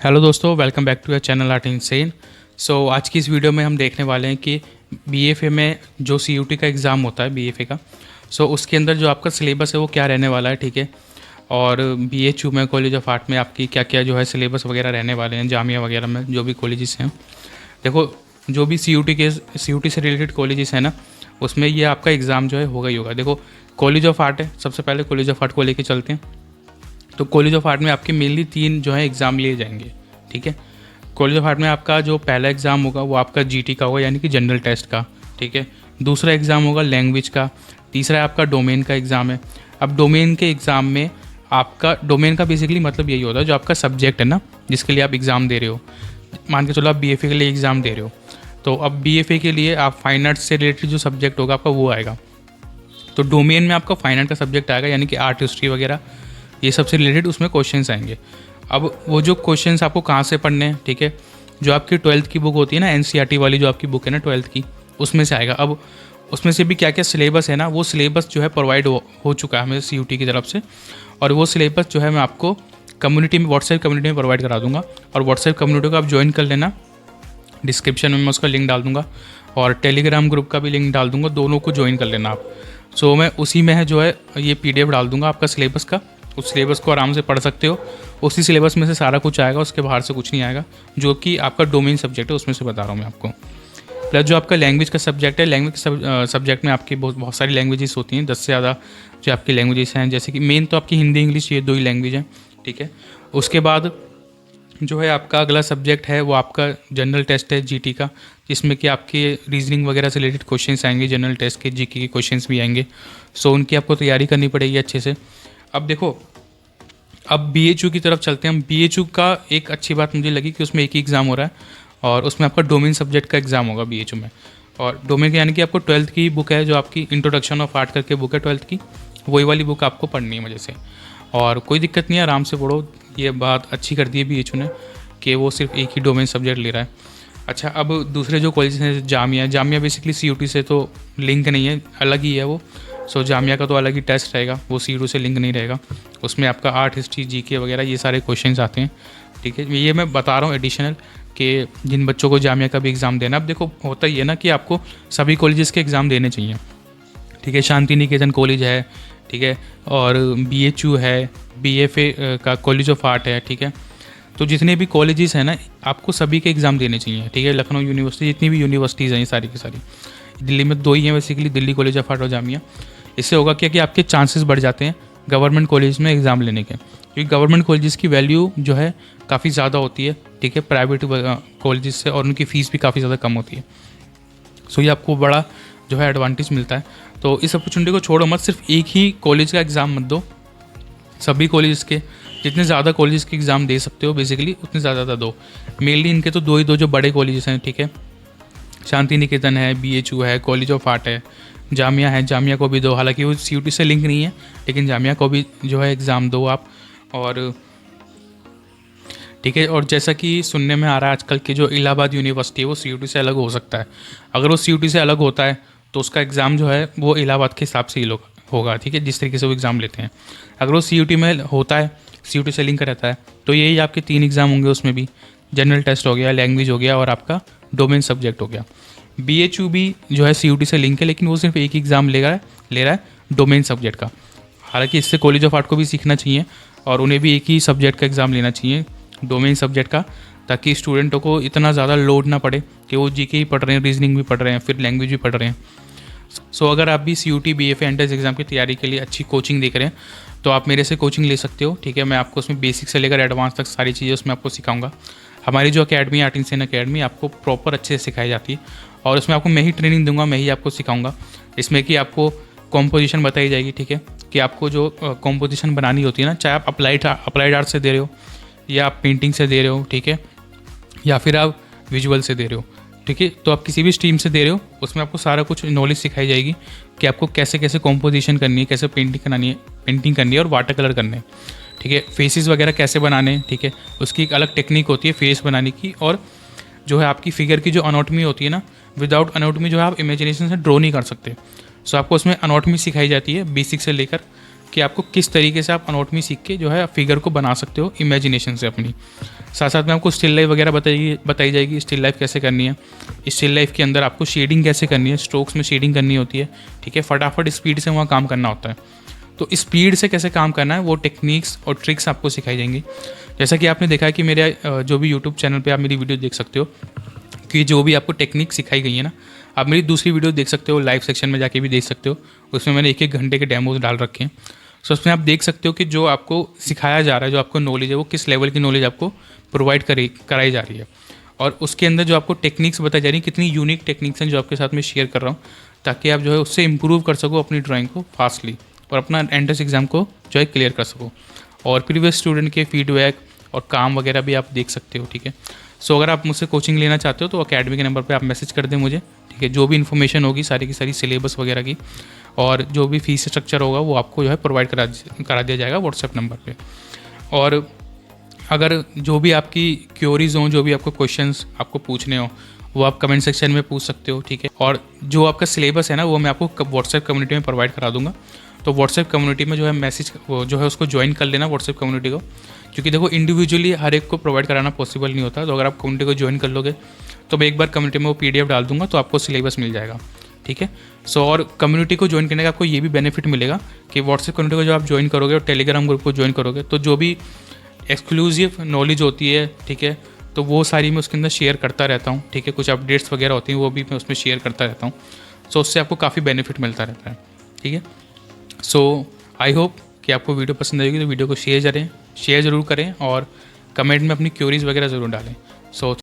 Hello दोस्तों, welcome back to your channel Art Insane. So आज की इस वीडियो में हम देखने वाले हैं कि बीएफए में जो सीयूटी का एग्ज़ाम होता है बीएफए का, उसके अंदर जो आपका सिलेबस है वो क्या रहने वाला है, ठीक है। और बीएचयू में, कॉलेज ऑफ आर्ट में आपकी क्या क्या जो है सिलेबस वगैरह रहने वाले हैं, जामिया वगैरह में जो भी कॉलेजेस हैं। देखो, जो भी सीयूटी से रिलेटेड कॉलेजेस हैं ना, उसमें ये आपका एग्ज़ाम जो है होगा ही होगा। देखो, कॉलेज ऑफ आर्ट है, सबसे पहले कॉलेज ऑफ आर्ट को लेके चलते हैं। तो कॉलेज ऑफ आर्ट में आपके मेनली 3 जो है एग्ज़ाम लिए जाएंगे, ठीक है। कॉलेज ऑफ आर्ट में आपका जो पहला एग्ज़ाम होगा वो आपका जीटी का होगा, यानी कि जनरल टेस्ट का, ठीक है। दूसरा एग्ज़ाम होगा लैंग्वेज का। तीसरा आपका डोमेन का एग्ज़ाम है। अब डोमेन के एग्ज़ाम में आपका डोमेन का बेसिकली मतलब यही होता है, जो आपका सब्जेक्ट है ना जिसके लिए आप एग्ज़ाम दे रहे हो। मान के चलो आप बीएफए के लिए एग्ज़ाम दे रहे हो, तो अब बीएफए के लिए आप फाइन आर्ट्स से रिलेटेड जो सब्जेक्ट होगा आपका वो आएगा। तो डोमेन में आपका फाइन आर्ट का सब्जेक्ट आएगा, यानी कि आर्ट हिस्ट्री वगैरह ये सबसे रिलेटेड उसमें क्वेश्चंस आएंगे। अब वो जो क्वेश्चंस आपको कहाँ से पढ़ने हैं, ठीक है, जो आपकी 12th की बुक होती है ना, एनसीईआरटी वाली जो आपकी बुक है ना 12th की, उसमें से आएगा। अब उसमें से भी क्या क्या सिलेबस है ना, वो सिलेबस जो है प्रोवाइड हो चुका है हमें सीयूटी की तरफ से। और वो सिलेबस जो है मैं आपको कम्युनिटी में, व्हाट्सएप कम्युनिटी में प्रोवाइड करा दूंगा। और व्हाट्सएप कम्युनिटी को आप ज्वाइन कर लेना, डिस्क्रिप्शन में मैं उसका लिंक डाल दूंगा, और टेलीग्राम ग्रुप का भी लिंक डाल दूंगा, दोनों को ज्वाइन कर लेना आप। मैं उसी में है जो है ये पीडीएफ डाल दूंगा आपका सिलेबस का। उस सिलेबस को आराम से पढ़ सकते हो। उसी सिलेबस में से सारा कुछ आएगा, उसके बाहर से कुछ नहीं आएगा, जो कि आपका डोमेन सब्जेक्ट है उसमें से बता रहा हूँ मैं आपको। प्लस जो आपका लैंग्वेज का सब्जेक्ट है, लैंग्वेज सब्जेक्ट में आपकी बहुत सारी लैंग्वेजेस होती हैं, 10 से ज़्यादा जो आपकी लैंग्वेजेस हैं। जैसे कि मेन तो आपकी हिंदी इंग्लिश, ये 2 ही लैंग्वेज हैं, ठीक है। उसके बाद जो है आपका अगला सब्जेक्ट है वो आपका जनरल टेस्ट है जीटी का, जिसमें कि आपके रीजनिंग वगैरह से रिलेटेड क्वेश्चंस आएंगे, जनरल टेस्ट के जीके के क्वेश्चंस भी आएंगे। उनकी आपको तैयारी करनी पड़ेगी अच्छे से। अब देखो, अब बीएचयू की तरफ चलते हैं हम। बीएचयू का एक अच्छी बात मुझे लगी कि उसमें एक ही एग्ज़ाम हो रहा है, और उसमें आपका डोमेन सब्जेक्ट का एग्ज़ाम होगा बीएचयू में। और डोमेन का यानी कि आपको 12th की बुक है, जो आपकी इंट्रोडक्शन ऑफ आर्ट करके बुक है 12th की, वही वाली बुक आपको पढ़नी है मज़े से। और कोई दिक्कत नहीं है, आराम से पढ़ो। ये बात अच्छी कर दी है बीएचयू ने कि वो सिर्फ एक ही डोमेन सब्जेक्ट ले रहा है। अच्छा, अब दूसरे जो कॉलेज हैं, जामिया बेसिकली सीयूटी से तो लिंक नहीं है, अलग ही है वो। जामिया का तो अलग ही टेस्ट रहेगा, वो सीयूटी से लिंक नहीं रहेगा। उसमें आपका आर्ट हिस्ट्री जीके वगैरह ये सारे क्वेश्चंस आते हैं, ठीक है। ये मैं बता रहा हूँ एडिशनल कि जिन बच्चों को जामिया का भी एग्ज़ाम देना। अब देखो, होता ही है ना कि आपको सभी कॉलेजेस के एग्ज़ाम देने चाहिए, ठीक है। शांति निकेतन कॉलेज है, ठीक है, और बीएचयू है, बीएफए का कॉलेज ऑफ आर्ट है, ठीक है। तो जितने भी कॉलेजेस हैं ना, आपको सभी के एग्ज़ाम देने चाहिए, ठीक है। लखनऊ यूनिवर्सिटी, जितनी भी यूनिवर्सिटीज़ हैं ये सारी की सारी, दिल्ली में 2 ही हैं basically, Delhi college of art और जामिया। इससे होगा क्या कि आपके चांसेस बढ़ जाते हैं गवर्नमेंट कॉलेज में एग्ज़ाम लेने के, क्योंकि गवर्नमेंट कॉलेजेस की वैल्यू जो है काफ़ी ज़्यादा होती है, ठीक है, प्राइवेट कॉलेजेस से, और उनकी फ़ीस भी काफ़ी ज़्यादा कम होती है। ये आपको बड़ा जो है एडवांटेज मिलता है। तो इस अपॉर्चुनिटी को छोड़ो मत, सिर्फ एक ही कॉलेज का एग्ज़ाम मत दो, सभी कॉलेज के, जितने ज़्यादा कॉलेज के एग्ज़ाम दे सकते हो बेसिकली उतने ज़्यादा दो। मेनली इनके तो 2 ही 2 जो बड़े कॉलेजेस हैं, ठीक है। शांति निकेतन है, बीएचयू है, कॉलेज ऑफ आर्ट है, जामिया है। जामिया को भी दो, हालांकि वो सीयूटी से लिंक नहीं है, लेकिन जामिया को भी जो है एग्ज़ाम दो आप। और ठीक है, और जैसा कि सुनने में आ रहा है आजकल की जो इलाहाबाद यूनिवर्सिटी है वो सीयूटी से अलग हो सकता है। अगर वो सीयूटी से अलग होता है तो उसका एग्ज़ाम जो है वो इलाहाबाद के हिसाब से ही होगा, ठीक है, जिस तरीके से वो एग्ज़ाम लेते हैं। अगर वो सीयूटी में होता है, सीयूटी से लिंक रहता है, तो यही आपके 3 एग्ज़ाम होंगे। उसमें भी जनरल टेस्ट हो गया, लैंग्वेज हो गया, और आपका डोमेन सब्जेक्ट हो गया। बीएचयू भी जो है सीयूटी से लिंक है, लेकिन वो सिर्फ एक ही एग्ज़ाम ले रहा है डोमेन सब्जेक्ट का। हालांकि इससे कॉलेज ऑफ आर्ट को भी सीखना चाहिए, और उन्हें भी एक ही सब्जेक्ट का एग्ज़ाम लेना चाहिए, डोमेन सब्जेक्ट का, ताकि स्टूडेंटों को इतना ज़्यादा लोड ना पड़े कि वो जीके ही पढ़ रहे हैं, रीजनिंग भी पढ़ रहे हैं, फिर लैंग्वेज भी पढ़ रहे हैं। अगर आप भी सीयूटी बीएफए एंट्रेंस एग्ज़ाम की तैयारी के लिए अच्छी कोचिंग देख रहे हैं, तो आप मेरे से कोचिंग ले सकते हो, ठीक है। मैं आपको उसमें बेसिक से लेकर एडवांस तक सारी चीज़ें उसमें आपको सिखाऊंगा। हमारी जो अकेडमी आर्ट इनसेन अकेडमी आपको प्रॉपर अच्छे से सिखाई जाती है, और उसमें आपको मैं ही ट्रेनिंग दूंगा, मैं ही आपको सिखाऊंगा। इसमें कि आपको कॉम्पोजिशन बताई जाएगी, ठीक है, कि आपको जो कॉम्पोजिशन बनानी होती है ना, चाहे आप अप्लाइड आर्ट से दे रहे हो, या आप पेंटिंग से दे रहे हो, ठीक है, या फिर आप विजुअल से दे रहे हो, ठीक है, तो आप किसी भी स्ट्रीम से दे रहे हो, उसमें आपको सारा कुछ नॉलेज सिखाई जाएगी कि आपको कैसे कैसे कॉम्पोजिशन करनी है, कैसे पेंटिंग करनी है और वाटर कलर करने हैं, ठीक है, फेसेस वगैरह कैसे बनाने हैं, ठीक है। उसकी एक अलग टेक्निक होती है फेस बनाने की, और जो है आपकी फिगर की जो अनोटमी होती है ना, विदाउट अनोटमी जो है आप इमेजिनेशन से ड्रॉ नहीं कर सकते। आपको उसमें अनोटमी सिखाई जाती है बेसिक से लेकर, कि आपको किस तरीके से आप अनोटमी सीख के जो है फिगर को बना सकते हो इमेजिनेशन से अपनी। साथ साथ में आपको स्टिल लाइफ वगैरह बताई जाएगी, स्टिल लाइफ कैसे करनी है, स्टिल लाइफ के अंदर आपको शेडिंग कैसे करनी है, स्ट्रोक्स में शेडिंग करनी होती है, ठीक है, फटाफट स्पीड से वहाँ काम करना होता है। तो स्पीड से कैसे काम करना है वो टेक्निक्स और ट्रिक्स आपको सिखाई जाएंगी। जैसा कि आपने देखा है कि मेरे जो भी यूट्यूब चैनल पे आप मेरी वीडियो देख सकते हो कि जो भी आपको टेक्निक सिखाई गई है ना, आप मेरी दूसरी वीडियो देख सकते हो, लाइव सेक्शन में जाके भी देख सकते हो, उसमें मैंने 1-1 घंटे के डेमोज डाल रखे हैं। सो उसमें आप देख सकते हो कि जो आपको सिखाया जा रहा है, जो आपको नॉलेज है वो किस लेवल की नॉलेज आपको प्रोवाइड कराई जा रही है, और उसके अंदर जो आपको टेक्निक्स बताई जा रही हैं कितनी यूनिक टेक्निक्स हैं जो आपके साथ में शेयर कर रहा हूँ, ताकि आप जो है उससे इम्प्रूव कर सको अपनी ड्राइंग को फास्टली और अपना एंट्रेंस एग्ज़ाम को जो है क्लियर कर सको। और प्रीवियस स्टूडेंट के फीडबैक और काम वगैरह भी आप देख सकते हो, ठीक है। सो अगर आप मुझसे कोचिंग लेना चाहते हो तो अकेडमी के नंबर पे आप मैसेज कर दें मुझे, ठीक है। जो भी इन्फॉर्मेशन होगी सारी की सारी सिलेबस वगैरह की और जो भी फीस स्ट्रक्चर होगा वो आपको जो है प्रोवाइड करा दिया जाएगा व्हाट्सएप नंबर पे। और अगर जो भी आपकी क्योरीज हों, जो भी आपको क्वेश्चंस आपको पूछने हो, वो आप कमेंट सेक्शन में पूछ सकते हो, ठीक है। और जो आपका सिलेबस है ना वो मैं आपको व्हाट्सएप कम्युनिटी में प्रोवाइड करा दूंगा। तो व्हाट्सएप कम्युनिटी में जो है मैसेज जो है उसको ज्वाइन कर लेना व्हाट्सएप कम्युनिटी को, क्योंकि देखो इंडिविजुअली हर एक को प्रोवाइड कराना पॉसिबल नहीं होता। तो अगर आप कम्युनिटी को ज्वाइन कर लोगे तो मैं एक बार कम्युनिटी में वो PDF डाल दूंगा तो आपको सिलेबस मिल जाएगा, ठीक है। सो और कम्युनिटी को ज्वाइन करने का आपको ये भी बेनिफिट मिलेगा कि व्हाट्सएप कम्युनिटी को जब आप ज्वाइन करोगे और टेलीग्राम ग्रुप को ज्वाइन करोगे तो जो भी एक्सक्लूसिव नॉलेज होती है, ठीक है, तो वो सारी मैं उसके अंदर शेयर करता रहता हूँ, ठीक है। कुछ अपडेट्स वगैरह होती हैं वो भी मैं उसमें शेयर करता रहता हूँ। सो उससे आपको काफ़ी बेनिफिट मिलता रहता है, ठीक है। सो आई होप कि आपको वीडियो पसंद आएगी, तो वीडियो को शेयर ज़रूर करें और कमेंट में अपनी क्यूरीज वगैरह ज़रूर डालें। सो